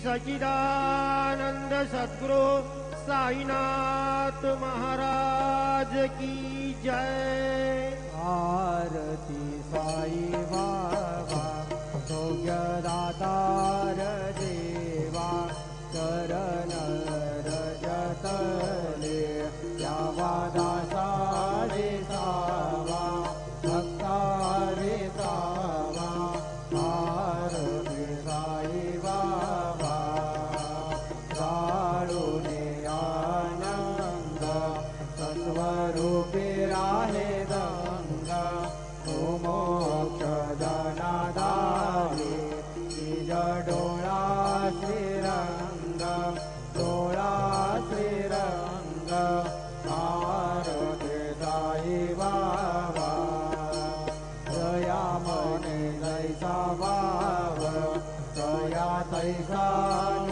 सच्चिदानंद सद्गुरु साईनाथ महाराज की जय। आरती साई बाबा सौख्यदातार देवा चरण रजतले यावा दासा रे सावा भक्ता रे सावा। आरती साई बाबा काळुने आनंद सत्वरूपी राहे गंगा मोक्ष जनाधारी निज डोळा श्रीरंग डोळा श्रीरंग। आरती साई बाबा दया मने जैसा भाव दया तैसा